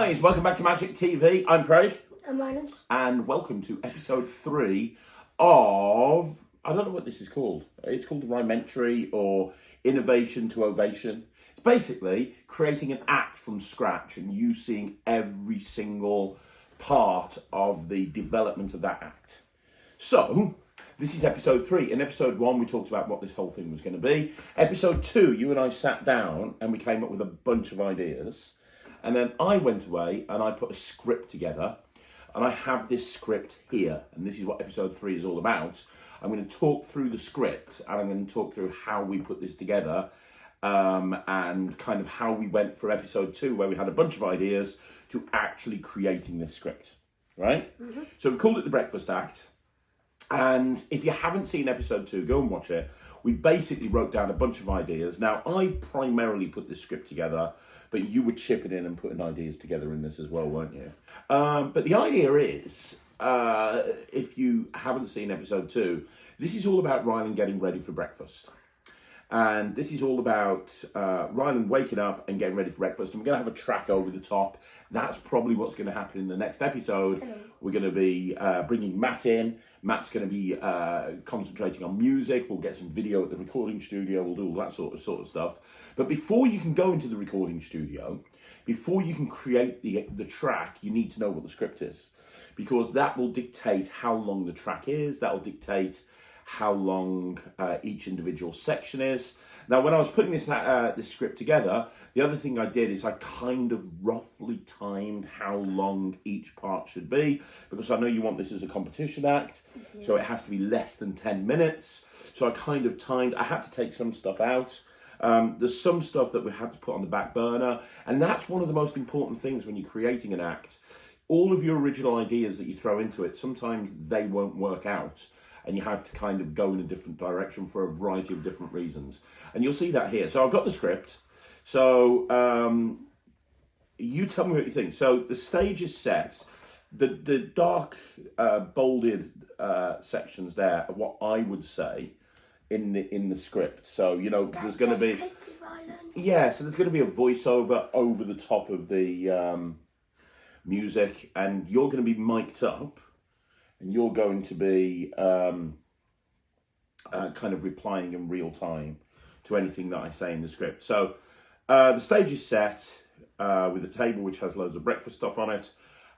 guys, welcome back to Magic TV. I'm Craig. I'm Ryland. And welcome to episode 3 of, I don't know what this is called. It's called Ry-umentary or Innovation to Ovation. It's basically creating an act from scratch and you seeing every single part of the development of that act. So, this is episode 3. In episode 1, we talked about what this whole thing was going to be. Episode 2, you and I sat down and we came up with a bunch of ideas. And then I went away and I put a script together. And I have this script here. And this is what episode 3 is all about. I'm going to talk through the script and I'm going to talk through how we put this together. And kind of how we went for episode 2, where we had a bunch of ideas, to actually creating this script. Right? Mm-hmm. So we called it the Breakfast Act. And if you haven't seen episode 2, go and watch it. We basically wrote down a bunch of ideas. Now, I primarily put this script together, but you were chipping in and putting ideas together in this as well, weren't you? But the idea is, if you haven't seen episode 2, this is all about Ryland getting ready for breakfast. And this is all about Ryland waking up and getting ready for breakfast. And we're going to have a track over the top. That's probably what's going to happen in the next episode. Hello. We're going to be bringing Matt in. Matt's going to be concentrating on music. We'll get some video at the recording studio. We'll do all that sort of stuff. But before you can go into the recording studio, before you can create the track, you need to know what the script is. Because that will dictate how long the track is. That will dictate how long each individual section is. Now, when I was putting this script together, the other thing I did is I kind of roughly timed how long each part should be, because I know you want this as a competition act, so it has to be less than 10 minutes. So I kind of timed, I had to take some stuff out. There's some stuff that we had to put on the back burner, and that's one of the most important things when you're creating an act. All of your original ideas that you throw into it, sometimes they won't work out. And you have to kind of go in a different direction for a variety of different reasons. And you'll see that here. So I've got the script. So you tell me what you think. So the stage is set. The dark bolded sections there are what I would say in the script. So, you know, there's going to be... Yeah, so there's going to be a voiceover over the top of the music. And you're going to be mic'd up. And you're going to be kind of replying in real time to anything that I say in the script. So the stage is set with a table which has loads of breakfast stuff on it,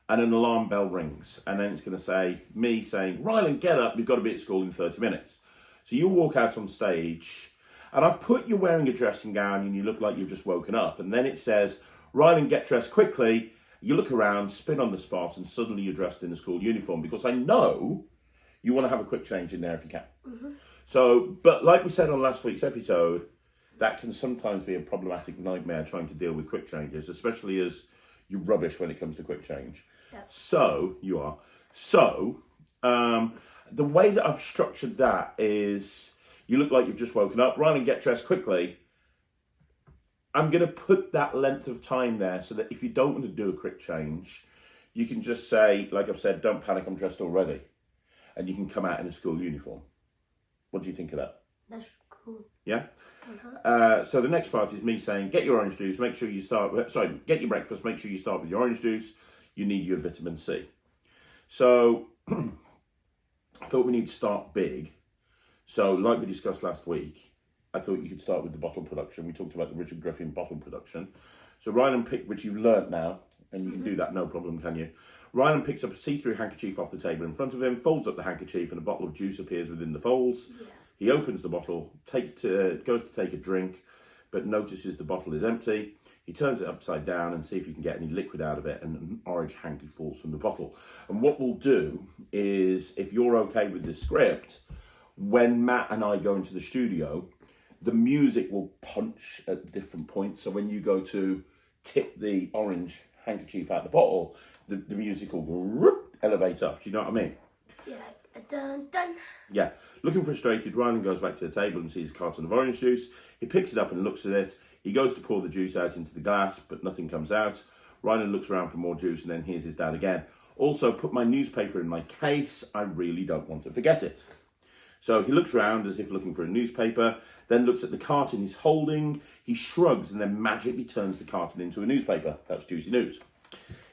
and an alarm bell rings. And then it's going to say, me saying, Ryland, get up, you've got to be at school in 30 minutes. So you walk out on stage, and I've put you wearing a dressing gown and you look like you've just woken up. And then it says, Ryland, get dressed quickly. You look around, spin on the spot, and suddenly you're dressed in a school uniform, because I know you want to have a quick change in there if you can. Mm-hmm. So, but like we said on last week's episode, that can sometimes be a problematic nightmare trying to deal with quick changes, especially as you're rubbish when it comes to quick change. Yep. So, you are. So, the way that I've structured that is, you look like you've just woken up, Ryland, get dressed quickly. I'm going to put that length of time there so that if you don't want to do a quick change, you can just say, like I've said, don't panic, I'm dressed already. And you can come out in a school uniform. What do you think of that? That's cool. Yeah? So the next part is me saying, get your orange juice, make sure you get your breakfast, make sure you start with your orange juice. You need your vitamin C. So I thought we need to start big. So like we discussed last week, I thought you could start with the bottle production. We talked about the Richard Griffin bottle production. So Ryland picked, which you've learnt now, and you can do that, no problem, can you? Ryland picks up a see-through handkerchief off the table in front of him, folds up the handkerchief, and a bottle of juice appears within the folds. Yeah. He opens the bottle, goes to take a drink, but notices the bottle is empty. He turns it upside down and see if he can get any liquid out of it, and an orange hanky falls from the bottle. And what we'll do is, if you're okay with this script, when Matt and I go into the studio, the music will punch at different points. So when you go to tip the orange handkerchief out the bottle, the music will elevate up. Do you know what I mean? Yeah, like a dun dun. Yeah. Looking frustrated, Ryland goes back to the table and sees a carton of orange juice. He picks it up and looks at it. He goes to pour the juice out into the glass, but nothing comes out. Ryland looks around for more juice and then hears his dad again. Also, put my newspaper in my case. I really don't want to forget it. So he looks around as if looking for a newspaper, then looks at the carton he's holding. He shrugs and then magically turns the carton into a newspaper. That's juicy news.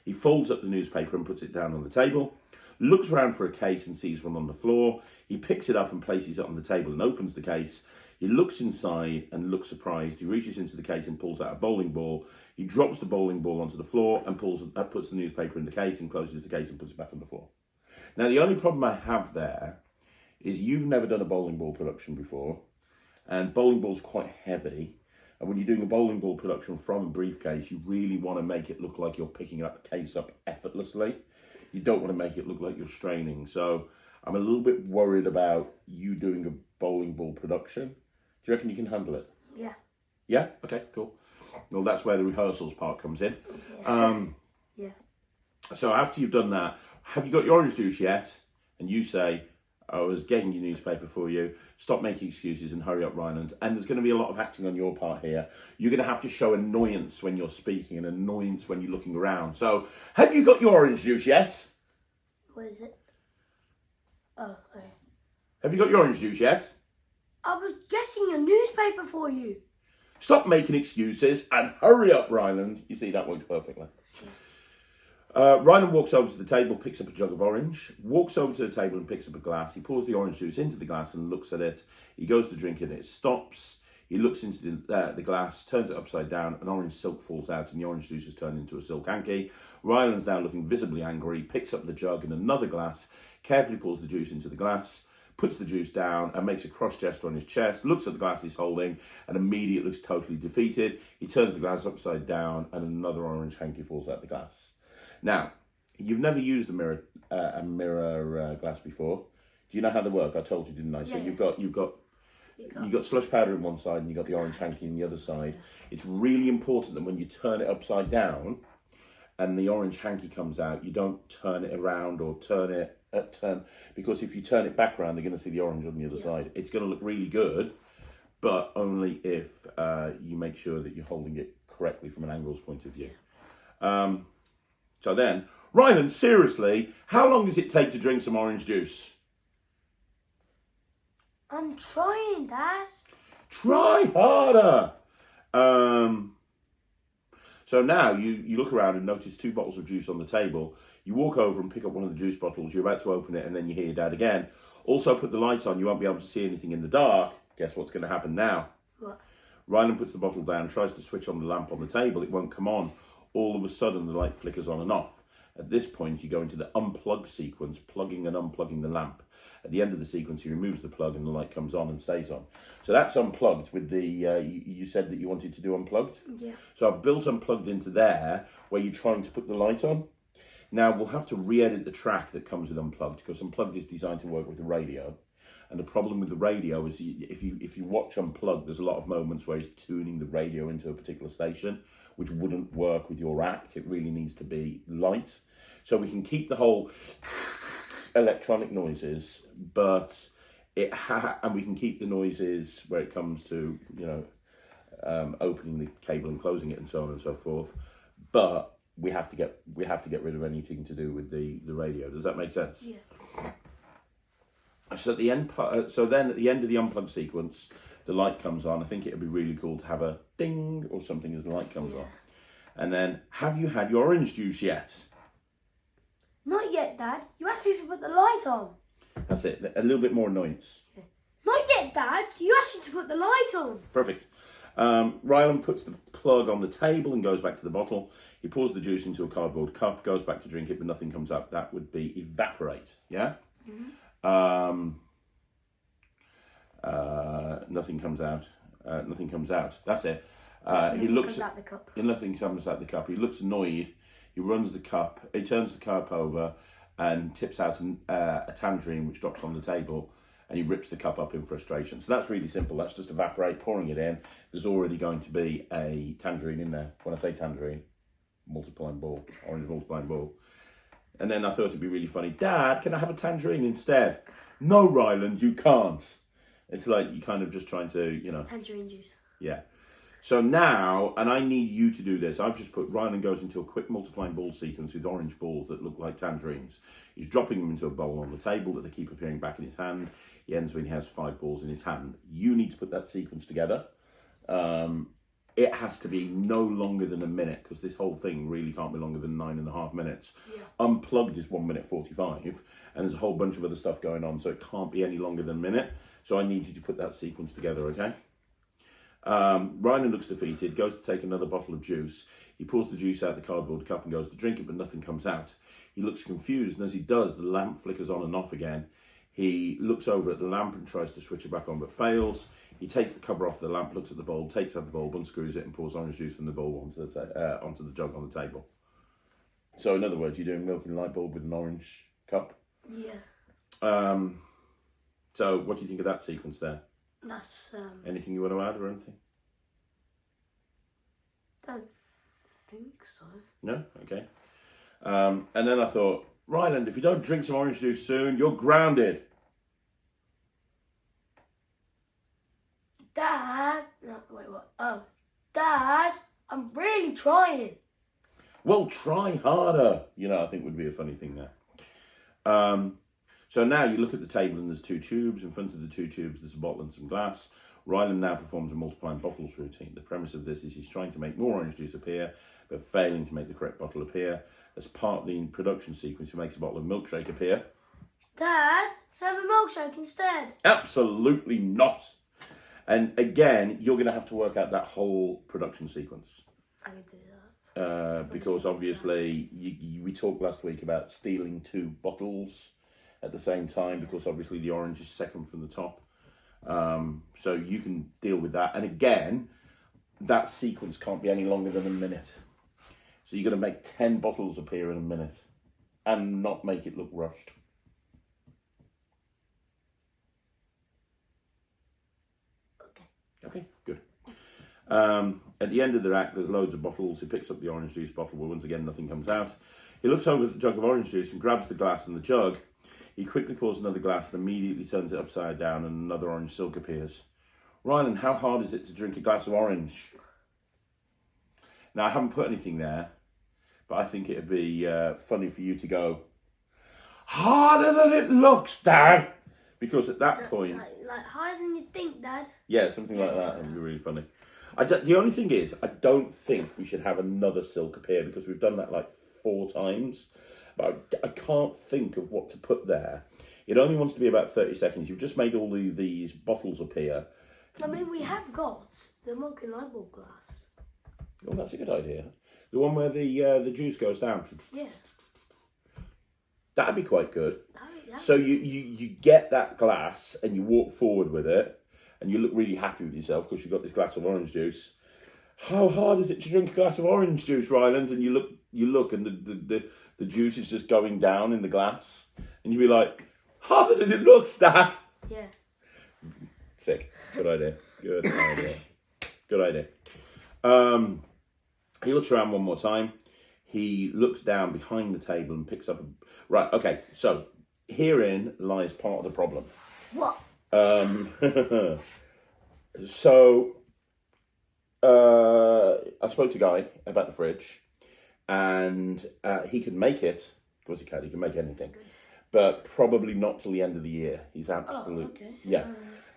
He folds up the newspaper and puts it down on the table, looks around for a case and sees one on the floor. He picks it up and places it on the table and opens the case. He looks inside and looks surprised. He reaches into the case and pulls out a bowling ball. He drops the bowling ball onto the floor and puts the newspaper in the case and closes the case and puts it back on the floor. Now, the only problem I have there is you've never done a bowling ball production before, and bowling balls are quite heavy. And when you're doing a bowling ball production from a briefcase, you really want to make it look like you're picking up the case up effortlessly. You don't want to make it look like you're straining. So I'm a little bit worried about you doing a bowling ball production. Do you reckon you can handle it? Yeah. Yeah? Okay, cool. Well, that's where the rehearsals part comes in. Yeah. So after you've done that, have you got your orange juice yet? And you say, I was getting your newspaper for you. Stop making excuses and hurry up, Ryland. And there's going to be a lot of acting on your part here. You're going to have to show annoyance when you're speaking and annoyance when you're looking around. So, have you got your orange juice yet? What is it? Oh, okay. Have you got your orange juice yet? I was getting a newspaper for you. Stop making excuses and hurry up, Ryland. You see, that works perfectly. Ryland walks over to the table, picks up a jug of orange, walks over to the table and picks up a glass. He pours the orange juice into the glass and looks at it. He goes to drink it, it stops. He looks into the glass, turns it upside down, an orange silk falls out and the orange juice is turned into a silk hanky. Ryland's now looking visibly angry, picks up the jug and another glass, carefully pours the juice into the glass, puts the juice down and makes a cross gesture on his chest, looks at the glass he's holding and immediately looks totally defeated. He turns the glass upside down and another orange hanky falls out the glass. Now, you've never used a mirror glass before. Do you know how they work? I told you, didn't I? So Yeah. you've got slush powder in one side and you've got the orange hanky in the other side. It's really important that when you turn it upside down and the orange hanky comes out, you don't turn it around or turn because if you turn it back around, they're going to see the orange on the other side. It's going to look really good, but only if you make sure that you're holding it correctly from an angle's point of view. So then, Ryland, seriously, how long does it take to drink some orange juice? I'm trying, Dad. Try harder. So now you look around and notice 2 bottles of juice on the table. You walk over and pick up one of the juice bottles. You're about to open it and then you hear your dad again. Also put the light on. You won't be able to see anything in the dark. Guess what's going to happen now? What? Ryland puts the bottle down, tries to switch on the lamp on the table. It won't come on. All of a sudden, the light flickers on and off. At this point, you go into the unplug sequence, plugging and unplugging the lamp. At the end of the sequence, he removes the plug and the light comes on and stays on. So that's unplugged with the, you said that you wanted to do unplugged? Yeah. So I've built unplugged into there where you're trying to put the light on. Now, we'll have to re-edit the track that comes with unplugged because unplugged is designed to work with the radio. And the problem with the radio is if you watch Unplugged, there's a lot of moments where he's tuning the radio into a particular station, which wouldn't work with your act. It really needs to be light. So we can keep the whole electronic noises, but and we can keep the noises where it comes to, opening the cable and closing it and so on and so forth. But we have to get rid of anything to do with the radio. Does that make sense? Yeah. So at the end, then at the end of the unplugged sequence, the light comes on. I think it would be really cool to have a ding or something as the light comes on. And then, have you had your orange juice yet? Not yet, Dad. You asked me to put the light on. That's it. A little bit more annoyance. Not yet, Dad. You asked me to put the light on. Perfect. Ryland puts the plug on the table and goes back to the bottle. He pours the juice into a cardboard cup, goes back to drink it, but nothing comes up. That would be evaporate. Yeah. Mm-hmm. Nothing comes out. Nothing comes out. That's it. Nothing comes out the cup. Nothing comes out the cup. He looks annoyed. He runs the cup. He turns the cup over and tips out a tangerine, which drops on the table. And he rips the cup up in frustration. So that's really simple. That's just evaporate, pouring it in. There's already going to be a tangerine in there. When I say tangerine, multiplying ball, orange multiplying ball. And then I thought it'd be really funny. Dad, can I have a tangerine instead? No, Ryland, you can't. It's like you're kind of just trying to, Tangerine juice. Yeah. So now, and I need you to do this, I've just put Ryland goes into a quick multiplying ball sequence with orange balls that look like tangerines. He's dropping them into a bowl on the table that they keep appearing back in his hand. He ends when he has 5 balls in his hand. You need to put that sequence together. it has to be no longer than a minute, because this whole thing really can't be longer than 9.5 minutes. Yeah. Unplugged is 1 minute 45, and there's a whole bunch of other stuff going on, so it can't be any longer than a minute. So I need you to put that sequence together, okay? Ryland looks defeated, goes to take another bottle of juice. He pours the juice out the cardboard cup and goes to drink it, but nothing comes out. He looks confused, and as he does, the lamp flickers on and off again. He looks over at the lamp and tries to switch it back on, but fails. He takes the cover off the lamp, looks at the bulb, takes out the bulb, unscrews it, and pours orange juice from the bulb onto the jug on the table. So, in other words, you're doing milk in a light bulb with an orange cup. Yeah. So, what do you think of that sequence there? That's Anything you want to add or anything? Don't think so. No? Okay. And then I thought, Ryland, if you don't drink some orange juice soon, you're grounded. Dad, no, wait, what? Oh, Dad, I'm really trying. Well, try harder. You know, I think would be a funny thing there. So now you look at the table and there's 2 tubes. In front of the 2 tubes, there's a bottle and some glass. Ryland now performs a multiplying bottles routine. The premise of this is he's trying to make more orange juice appear, but failing to make the correct bottle appear. As part of the production sequence, he makes a bottle of milkshake appear. Dad, can I have a milkshake instead? Absolutely not. And again, you're going to have to work out that whole production sequence. I can do that. Because obviously, we talked last week about stealing 2 bottles at the same time, because obviously the orange is second from the top. So you can deal with that. And again, that sequence can't be any longer than a minute. So you're going to make 10 bottles appear in a minute and not make it look rushed. Okay, good. At the end of the act, there's loads of bottles. He picks up the orange juice bottle, but once again, nothing comes out. He looks over at the jug of orange juice and grabs the glass and the jug. He quickly pours another glass and immediately turns it upside down, and another orange silk appears. Ryland, how hard is it to drink a glass of orange? Now, I haven't put anything there, but I think it'd be funny for you to go, harder than it looks, Dad! Because at that point... Like harder than you think, Dad. Yeah, something like that. It'd be really funny. The only thing is, I don't think we should have another silk appear, because we've done that like 4 times. But I can't think of what to put there. It only wants to be about 30 seconds. You've just made all these bottles appear. I mean, we have got the milk and light bulb glass. Oh, that's a good idea. The one where the juice goes down. Yeah. That'd be quite good. That'd So you get that glass and you walk forward with it, and you look really happy with yourself because you've got this glass of orange juice. How hard is it to drink a glass of orange juice, Ryland? And you look, and the juice is just going down in the glass, and you'd be like, harder than it looks, Dad. Yeah. Sick. Good idea. Good idea. Good idea. He looks around one more time. He looks down behind the table and picks up right, okay, so herein lies part of the problem. What? So I spoke to Guy about the fridge, and he can make it. Of course he can. He can make anything, but probably not till the end of the year. He's absolutely yeah.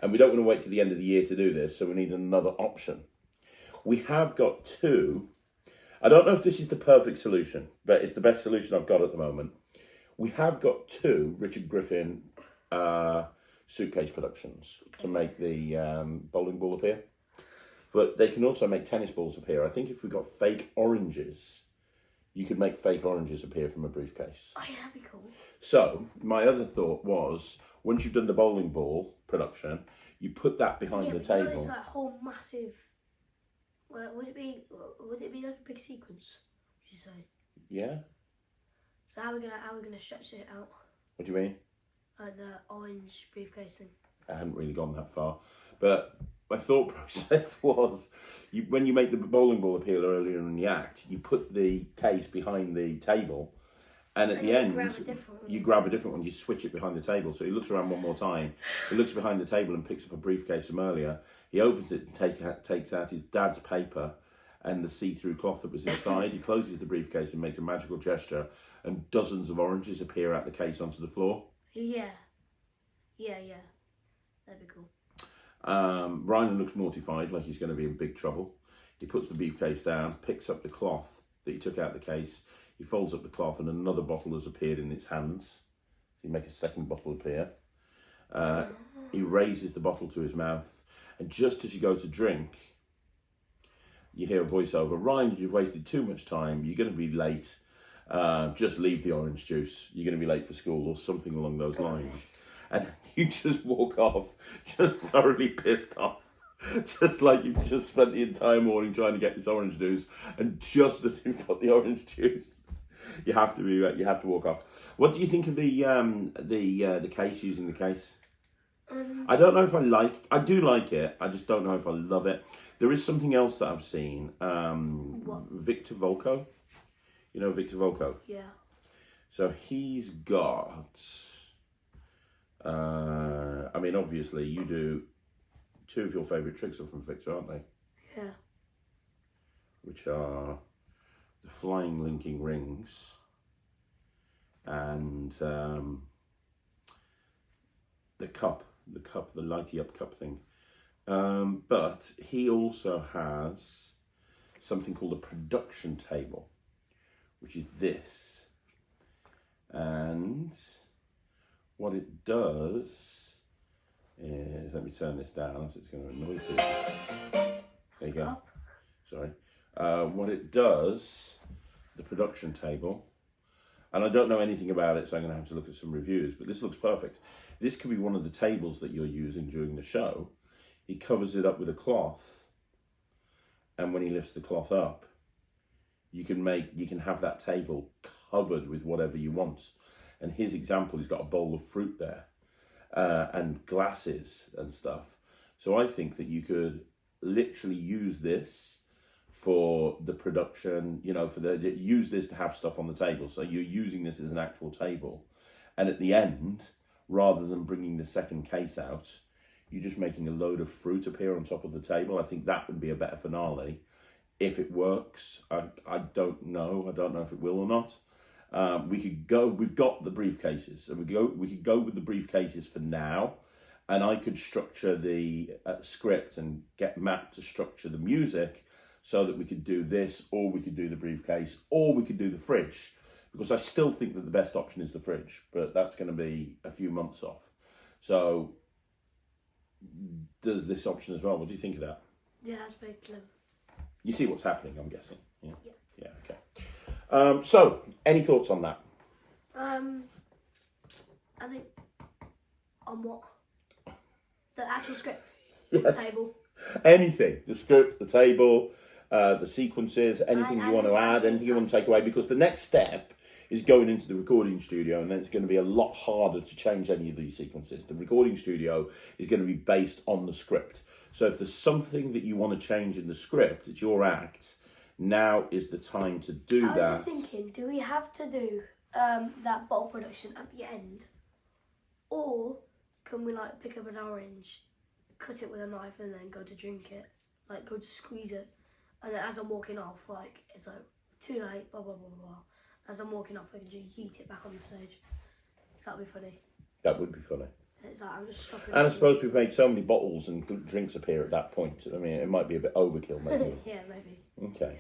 And we don't want to wait till the end of the year to do this, so we need another option. We have got 2. I don't know if this is the perfect solution, but it's the best solution I've got at the moment. We have got 2 Richard Griffin suitcase productions to make the bowling ball appear. But they can also make tennis balls appear. I think if we got fake oranges, you could make fake oranges appear from a briefcase. Oh, yeah, that'd be cool. So, my other thought was, once you've done the bowling ball production, you put that behind the table. Yeah, it's like a whole massive... Well, would it be like a big sequence, would you say? Yeah. So how are we gonna stretch it out? What do you mean? The orange briefcase thing. I hadn't really gone that far. But my thought process was, when you make the bowling ball appear earlier in the act, you put the case behind the table, and at the end, you grab a different one, you switch it behind the table. So he looks around one more time, he looks behind the table and picks up a briefcase from earlier. He opens it and takes out his dad's paper and the see-through cloth that was inside. He closes the briefcase and makes a magical gesture, and dozens of oranges appear out the case onto the floor. Yeah. That'd be cool. Ryland looks mortified, like he's going to be in big trouble. He puts the briefcase down, picks up the cloth that he took out of the case. He folds up the cloth and another bottle has appeared in its hands. So you make a second bottle appear. He raises the bottle to his mouth, and just as you go to drink, you hear a voiceover, Ryan, you've wasted too much time, you're going to be late, just leave the orange juice, you're going to be late for school, or something along those lines. And you just walk off, just thoroughly pissed off, just like you've just spent the entire morning trying to get this orange juice, and just as you've got the orange juice, you have to walk off. What do you think of the case, using the case? I don't know if I do like it. I just don't know if I love it. There is something else that I've seen. Victor Volko. You know Victor Volko? Yeah. So he's got, I mean, obviously you do, two of your favourite tricks are from Victor, aren't they? Yeah. Which are the flying linking rings and the cup, the lighty up cup thing. But he also has something called a production table, which is this. And what it does is, let me turn this down so it's going to annoy people. There you go. Sorry. What it does, the production table, and I don't know anything about it, so I'm going to have to look at some reviews, but this looks perfect. This could be one of the tables that you're using during the show. He covers it up with a cloth, and when he lifts the cloth up, you can have that table covered with whatever you want. And his example, he's got a bowl of fruit there, and glasses and stuff. So I think that you could literally use this for the production, use this to have stuff on the table. So you're using this as an actual table. And at the end, rather than bringing the second case out, you're just making a load of fruit appear on top of the table. I think that would be a better finale. If it works, I don't know. I don't know if it will or not. We've got the briefcases, so we could go with the briefcases for now. And I could structure the script and get Matt to structure the music so that we could do this, or we could do the briefcase, or we could do the fridge. Because I still think that the best option is the fridge, but that's going to be a few months off. So, does this option as well? What do you think of that? Yeah, that's very clever. You see what's happening, I'm guessing. Yeah. Yeah. Yeah. Okay. So, any thoughts on that? I think on what? The actual script. Yeah. The table. Anything. The script, the table, the sequences, anything you want to add, anything you want to take away, because the next step is going into the recording studio, and then it's going to be a lot harder to change any of these sequences. The recording studio is going to be based on the script. So if there's something that you want to change in the script, it's your act, now is the time to do that. I was just thinking, do we have to do that bottle production at the end? Or can we pick up an orange, cut it with a knife, and then go to drink it? Go to squeeze it. And then as I'm walking off, it's too late, blah, blah, blah, blah. As I'm walking off, I can just yeet it back on the stage. That would be funny. That would be funny. It's I'm just stopping. And I suppose we've made so many bottles and drinks appear at that point. I mean, it might be a bit overkill, maybe. Yeah, maybe. Okay.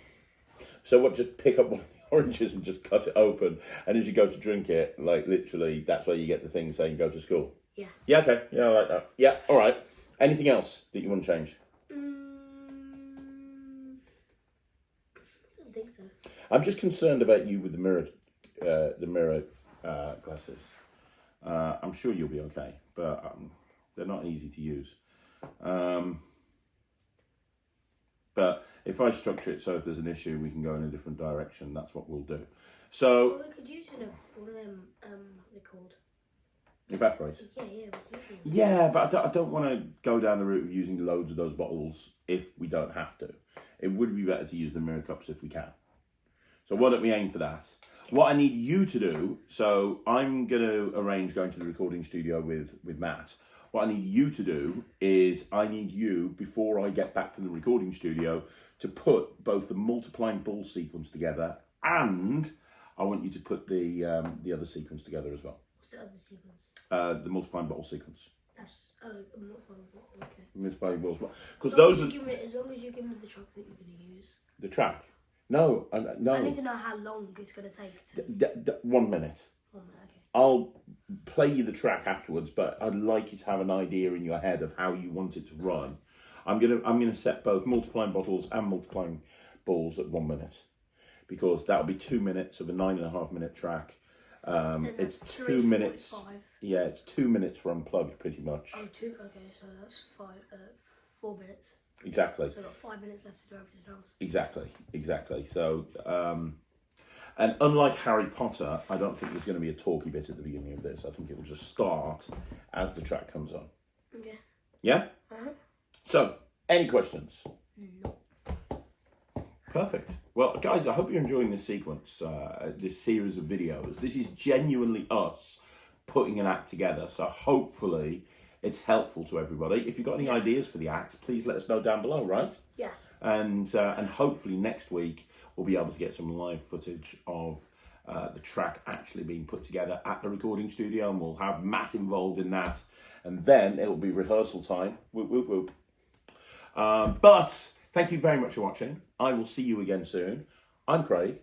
So what, just pick up one of the oranges and just cut it open, and as you go to drink it, literally, that's where you get the thing saying go to school? Yeah. Yeah, okay. Yeah, I like that. Yeah, all right. Anything else that you want to change? I don't think so. I'm just concerned about you with the mirror glasses. I'm sure you'll be okay, but they're not easy to use. But if I structure it so if there's an issue, we can go in a different direction, that's what we'll do. So, Well, we could use one of them, what are they called? Evaporate. Yeah, but I don't want to go down the route of using loads of those bottles if we don't have to. It would be better to use the mirror cups if we can. So why don't we aim for that? What I need you to do, so I'm going to arrange going to the recording studio with Matt. What I need you to do is I need you, before I get back from the recording studio, to put both the multiplying ball sequence together, and I want you to put the other sequence together as well. What's the other sequence? The multiplying bottle sequence. That's multiplying balls. Okay. Multiplying balls. Because As those are long as you give me the track that you're going to use. the track. No, no. I need to know how long it's going to take. 1 minute. 1 minute, okay. I'll play you the track afterwards, but I'd like you to have an idea in your head of how you want it to run. I'm gonna set both multiplying bottles and multiplying balls at 1 minute, because that'll be 2 minutes of a 9.5 minute track. It's 2 minutes. Yeah, it's 2 minutes for unplugged, pretty much. Oh, two. Okay, so that's 4 minutes. Exactly. So I've got 5 minutes left to do everything else. Exactly. So, and unlike Harry Potter, I don't think there's going to be a talky bit at the beginning of this. I think it will just start as the track comes on. Okay. Yeah? So, any questions? No. Perfect. Well, guys, I hope you're enjoying this sequence, this series of videos. This is genuinely us putting an act together. So hopefully it's helpful to everybody. If you've got any ideas for the act, please let us know down below, right? Yeah. And hopefully next week we'll be able to get some live footage of the track actually being put together at the recording studio, and we'll have Matt involved in that, and then it will be rehearsal time. Whoop, whoop, whoop. But thank you very much for watching. I will see you again soon. I'm Craig.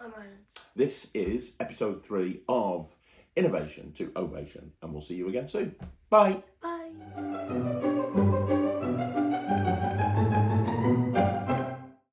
I'm Ryland. This is episode 3 of Innovation to Ovation, and we'll see you again soon. Bye. Bye.